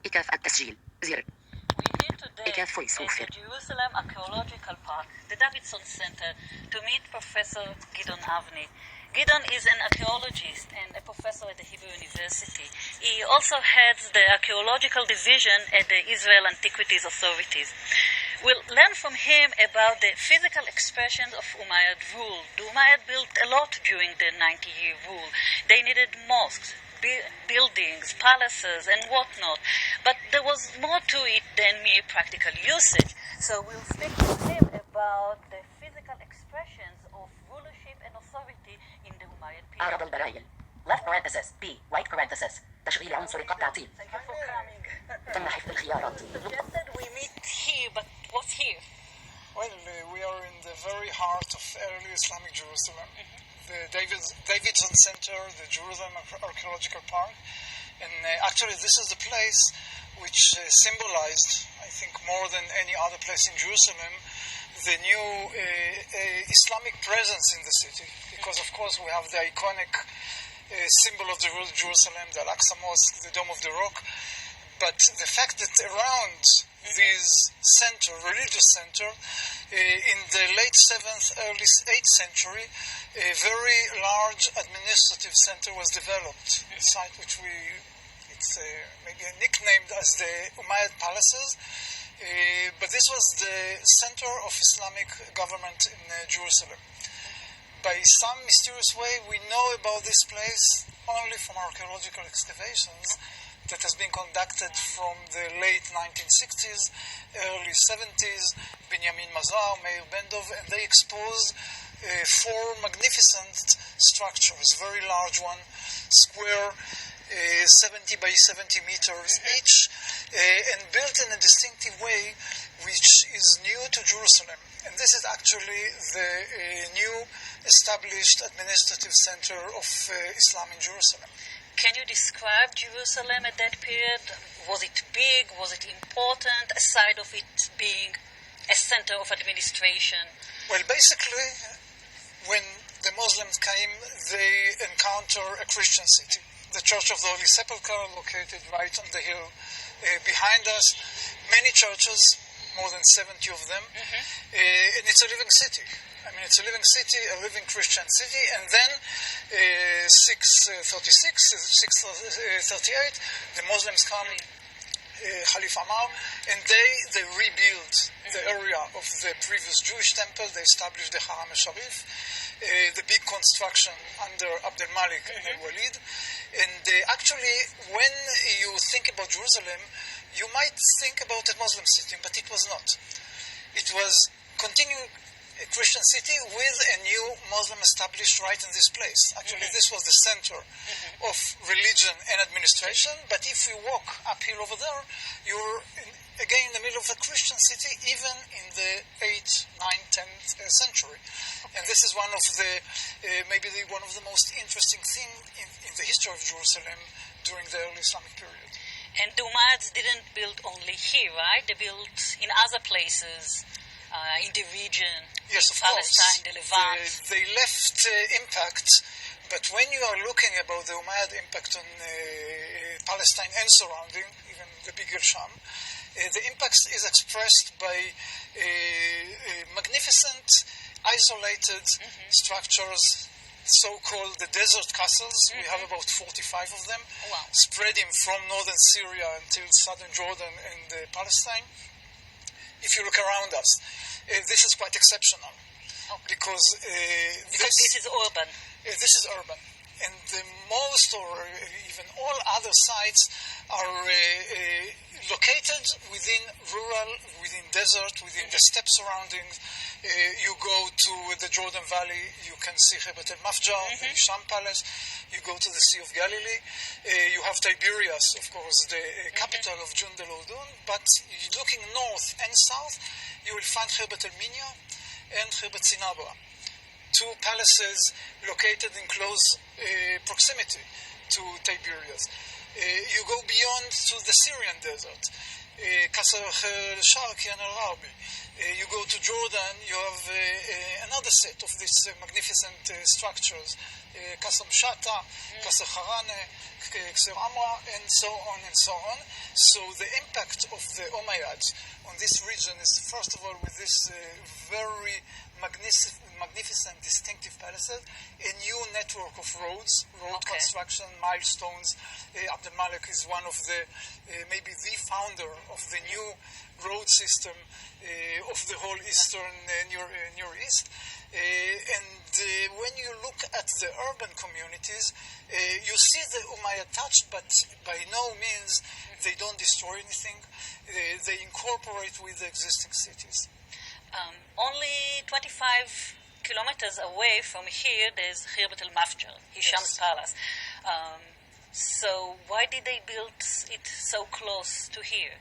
إيكاف التسجيل زر We're here today إيكاف فويس at أوفر the Jerusalem Archaeological Park, the Davidson Center, to meet Professor Gidon Avni. Gidon is an archaeologist and a professor at the Hebrew University. He also heads the archaeological division at the Israel Antiquities Authorities. We'll learn from him about the physical expressions of Umayyad rule. The Umayyad built a lot during the 90-year rule. They needed mosques, buildings, palaces, and whatnot. But there was more to it than mere practical usage. So we'll speak to him about the physical expressions of rulership and authority in the Umayyad period. أعرض البرايل left parenthesis B right parenthesis تشغيل عنصر قطع تعطيل Thank you for coming. تم حفظ الخيارات Suggested we meet here, but what's here? Well, we are in the very heart of early Islamic Jerusalem. The Davidson Center, the Jerusalem Archaeological Park. And actually this is the place which symbolized, I think more than any other place in Jerusalem, the new Islamic presence in the city. Because of course we have the iconic symbol of the Jerusalem, the Al-Aqsa Mosque, the Dome of the Rock. But the fact that around this center, religious center, in the late 7th, early 8th century, a very large administrative center was developed, a site which it's maybe nicknamed as the Umayyad Palaces, but this was the center of Islamic government in Jerusalem. By some mysterious way, we know about this place only from archaeological excavations that has been conducted from the late 1960s, early 70s, Benjamin Mazar, Meir Bendov, and they exposed 4 magnificent structures, very large one, square, 70 by 70 meters each, and built in a distinctive way which is new to Jerusalem. And this is actually the new established administrative center of Islam in Jerusalem. Can you describe Jerusalem at that period? Was it big? Was it important, aside of it being a center of administration? Well, basically, when the Muslims came, they encounter a Christian city. The Church of the Holy Sepulchre, located right on the hill behind us. Many churches, more than 70 of them, and it's a living city. I mean, it's a living city, a living Christian city, and then 638, the Muslims come, Khalif Ammar, and they rebuild the area of the previous Jewish temple. They established the Haram al-Sharif, the big construction under Abd al-Malik and al-Walid. And actually, when you think about Jerusalem, you might think about a Muslim city, but it was not. It was continuing a Christian city with a new Muslim established right in this place. Actually, this was the center of religion and administration, but if you walk uphill over there, you're again in the middle of a Christian city, even in the 8th, 9th, 10th century. And this is one of the, one of the most interesting things in the history of Jerusalem during the early Islamic period. And the Umayyads didn't build only here, right? They built in other places. In the region, yes, in Palestine, the Levant. They left impact, but when you are looking about the Umayyad impact on Palestine and surrounding, even the bigger Sham, the impact is expressed by magnificent, isolated structures, so-called the desert castles. We have about 45 of them, spreading from northern Syria until southern Jordan and Palestine. If you look around us, this is quite exceptional, because this is urban. This is urban, and the most, or even all other sites, are located within rural, within desert, within the steppe surroundings. You go to the Jordan Valley, you can see Hebet el-Mafjar, the Sham Palace. You go to the Sea of Galilee. You have Tiberias, of course, the capital of Jund al-Urdun. But looking north and south, you will find Hebet el-Minya and Hebet Sinabra, 2 palaces located in close proximity to Tiberias. You go beyond to the Syrian desert, Qasr al-Sharqi and al-Gharbi. You go to Jordan, you have another set of these magnificent structures, Qasr Shata, Qasr Harane, Qasr Amra, and so on and so on. So the impact of the Umayyads on this region is, first of all, with this very magnificent, distinctive palaces, a new network of road construction, milestones. Abd al-Malik is one of the, maybe the founder of the new road system of the whole eastern Near East. When you look at the urban communities, you see the Umayyad touch, but by no means they don't destroy anything. They incorporate with the existing cities. Only 25 kilometers away from here, there's Khirbat al-Mafjar, Hisham's palace. So why did they build it so close to here?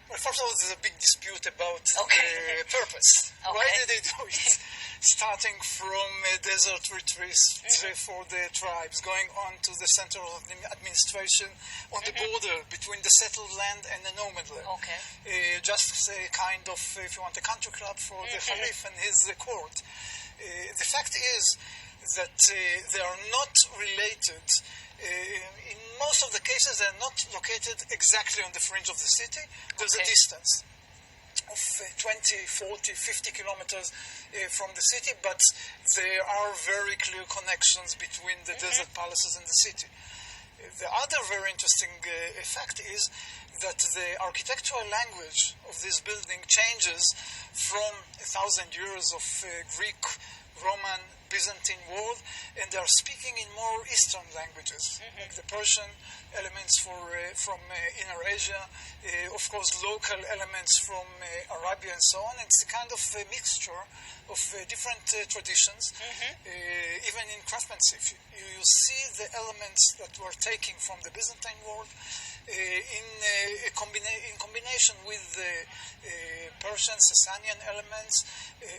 Well, first of all, there's a big dispute about the purpose. Why did they do it? Starting from desert retreats for the tribes, going on to the center of the administration on the border between the settled land and the nomad land. Just a kind of, if you want, a country club for the Khalif and his court. The fact is that they are not related. In most of the cases, they're not located exactly on the fringe of the city. There's a distance of 20, 40, 50 kilometers from the city, but there are very clear connections between the desert palaces and the city. The other very interesting fact is that the architectural language of this building changes from 1,000 years of Greek, Roman, Byzantine world, and they are speaking in more Eastern languages, like the Persian elements from Inner Asia, of course local elements from Arabia and so on. It's a kind of a mixture of different traditions, even in craftsmanship. You see the elements that were taken from the Byzantine world in combination with Persian, Sasanian elements,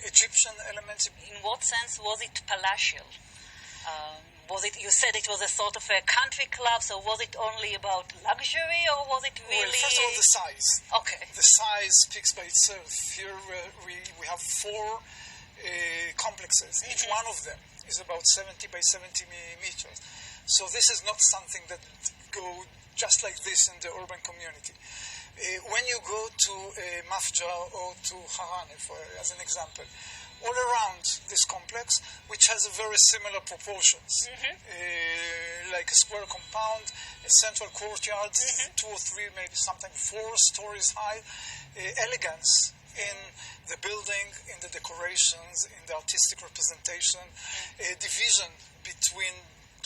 Egyptian elements. In what sense was it palatial? Was it? You said it was a sort of a country club, so was it only about luxury, or was it really? Well, first of all, the size. The size speaks by itself. Here we have four complexes. Each one of them is about 70 by 70 meters. So this is not something that go just like this in the urban community. When you go to Mafjar or to Harane, as an example, all around this complex, which has a very similar proportions, like a square compound, a central courtyard, 2 or 3, maybe sometimes 4 stories high, elegance in the building, in the decorations, in the artistic representation, a division between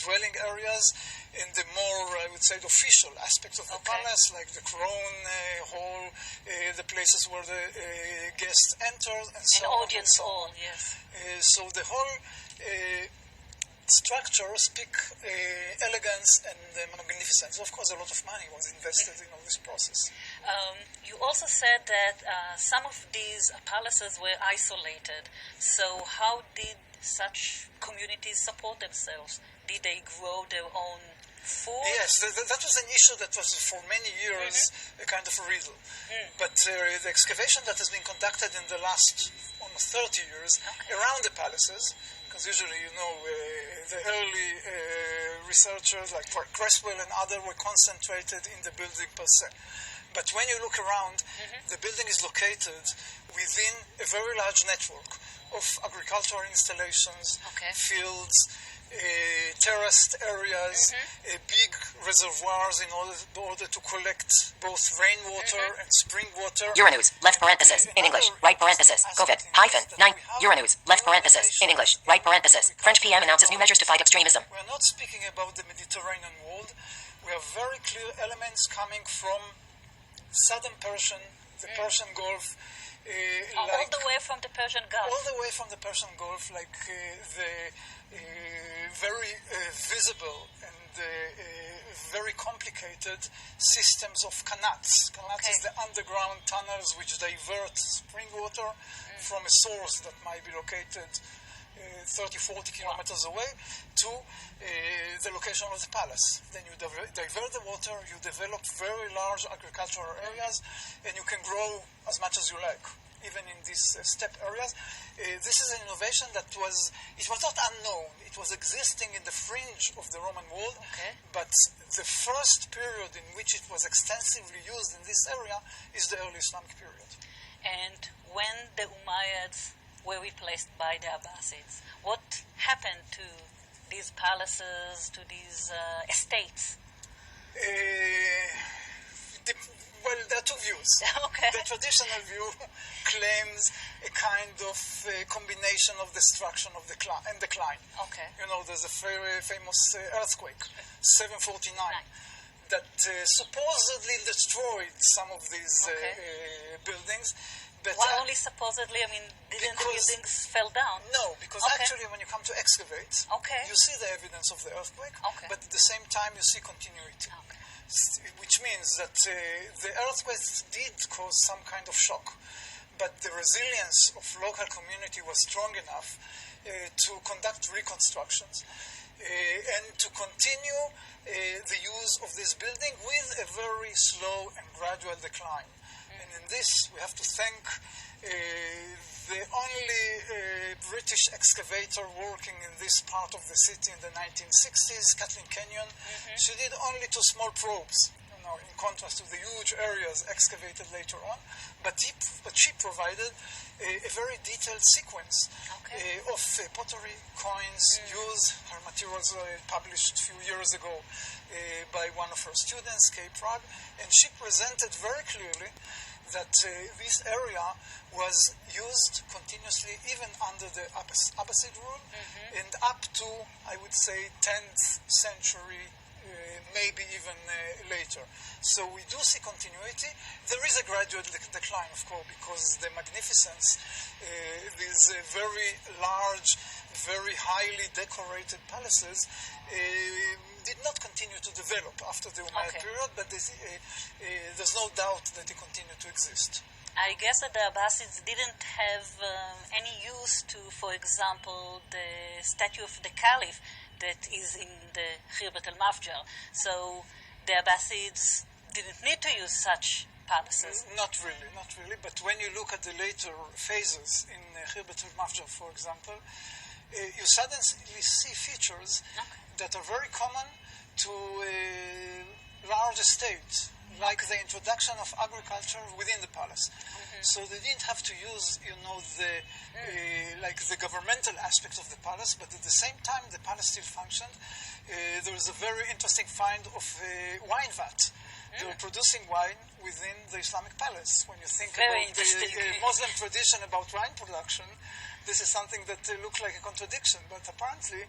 dwelling areas in the more, I would say, the official aspects of the palace, like the crown hall, the places where the guests enter, and so on. Audience hall, yes. So the whole structure speak elegance and magnificence. Of course, a lot of money was invested in all this process. You also said that some of these palaces were isolated. So how did such communities support themselves? Did they grow their own food? Yes, that was an issue that was for many years a kind of a riddle. But the excavation that has been conducted in the last almost 30 years around the palaces, because usually, the early researchers like Creswell and others were concentrated in the building per se. But when you look around, the building is located within a very large network of agricultural installations, fields, terraced areas, big reservoirs in order to collect both rainwater and spring water. Euronews, left parenthesis, in English, right parenthesis, COVID-9, Euronews, left parenthesis, in English, right parenthesis, French PM announces new measures to fight extremism. We are not speaking about the Mediterranean world. We have very clear elements coming from southern Persian, the Persian Gulf, all the way from the Persian Gulf. All the way from the Persian Gulf, like the very visible and very complicated systems of kanats. Kanats is the underground tunnels which divert spring water from a source that might be located 30, 40 kilometers away to the location of the palace. Then you divert the water, you develop very large agricultural areas, and you can grow as much as you like even in these steppe areas. This is an innovation that was not unknown. It was existing in the fringe of the Roman world, but the first period in which it was extensively used in this area is the early Islamic period. And when the Umayyads were replaced by the Abbasids, what happened to these palaces, to these estates? Well, there are two views. The traditional view claims a kind of combination of destruction of and decline. You know, there's a very famous earthquake, 749, that supposedly destroyed some of these buildings. But why only supposedly? I mean, didn't the buildings fell down? No, because actually when you come to excavate, you see the evidence of the earthquake, but at the same time you see continuity. Which means that the earthquakes did cause some kind of shock, but the resilience of local community was strong enough to conduct reconstructions and to continue the use of this building with a very slow and gradual decline. And in this, we have to thank the only British excavator working in this part of the city in the 1960s, Kathleen Kenyon. She did only 2 small probes, you know, in contrast to the huge areas excavated later on. But she provided a very detailed sequence of pottery, coins used. Her materials were published a few years ago by one of her students, Kay Prague, and she presented very clearly that this area was used continuously even under the Abbasid rule and up to, I would say, 10th century, maybe even later. So we do see continuity. There is a gradual decline, of course, because the magnificence, these very large, very highly decorated palaces, did not continue to develop after the Umayyad period, but there's no doubt that they continue to exist. I guess that the Abbasids didn't have any use to, for example, the statue of the Caliph that is in the Khirbet al-Mafjar. So the Abbasids didn't need to use such palaces. Not really. But when you look at the later phases in Khirbet al-Mafjar, for example, you suddenly see features that are very common to large estates, like the introduction of agriculture within the palace. So they didn't have to use, you know, the governmental aspect of the palace, but at the same time the palace still functioned. There was a very interesting find of wine vat. They were producing wine within the Islamic palace. When you think about the Muslim tradition about wine production, this is something that looks like a contradiction, but apparently,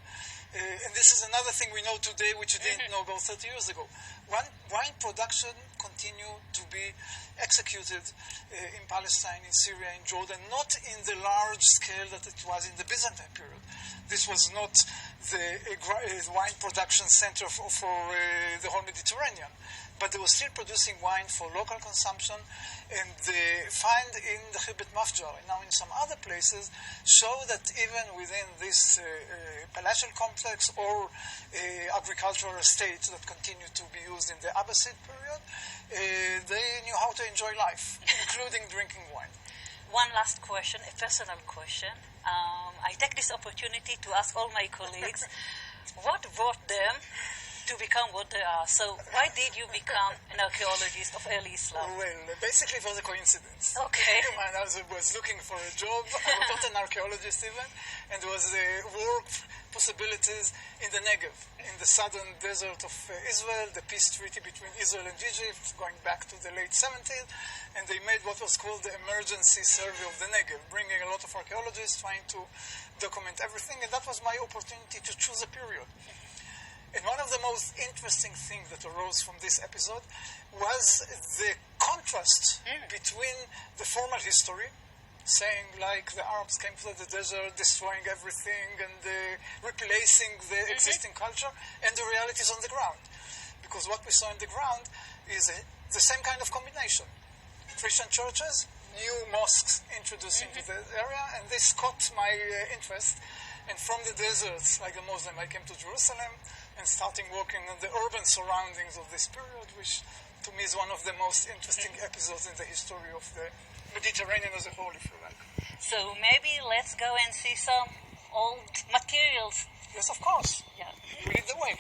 and this is another thing we know today which we didn't know about 30 years ago. Wine production continued to be executed in Palestine, in Syria, in Jordan, not in the large scale that it was in the Byzantine period. This was not the wine production center for the whole Mediterranean, but they were still producing wine for local consumption, and the find in the Khirbet Mafjar and now in some other places show that even within this palatial complex or agricultural estate that continued to be used in the Abbasid period, they knew how to enjoy life, including drinking wine. One last question, a personal question. I take this opportunity to ask all my colleagues, what brought them to become what they are? So why did you become an archaeologist of early Islam? Well, basically it was a coincidence. When I was looking for a job, I was not an archaeologist even, and there was work possibilities in the Negev, in the southern desert of Israel, the peace treaty between Israel and Egypt, going back to the late 70s, and they made what was called the emergency survey of the Negev, bringing a lot of archaeologists trying to document everything, and that was my opportunity to choose a period. And one of the most interesting things that arose from this episode was the contrast between the formal history, saying like the Arabs came through the desert, destroying everything and replacing the existing culture, and the realities on the ground. Because what we saw on the ground is the same kind of combination. Christian churches, new mosques introduced into the area, and this caught my interest. And from the deserts, like a Muslim, I came to Jerusalem and starting working on the urban surroundings of this period, which to me is one of the most interesting episodes in the history of the Mediterranean as a whole, if you like. So maybe let's go and see some old materials. Yes, of course. Yeah. You lead the way.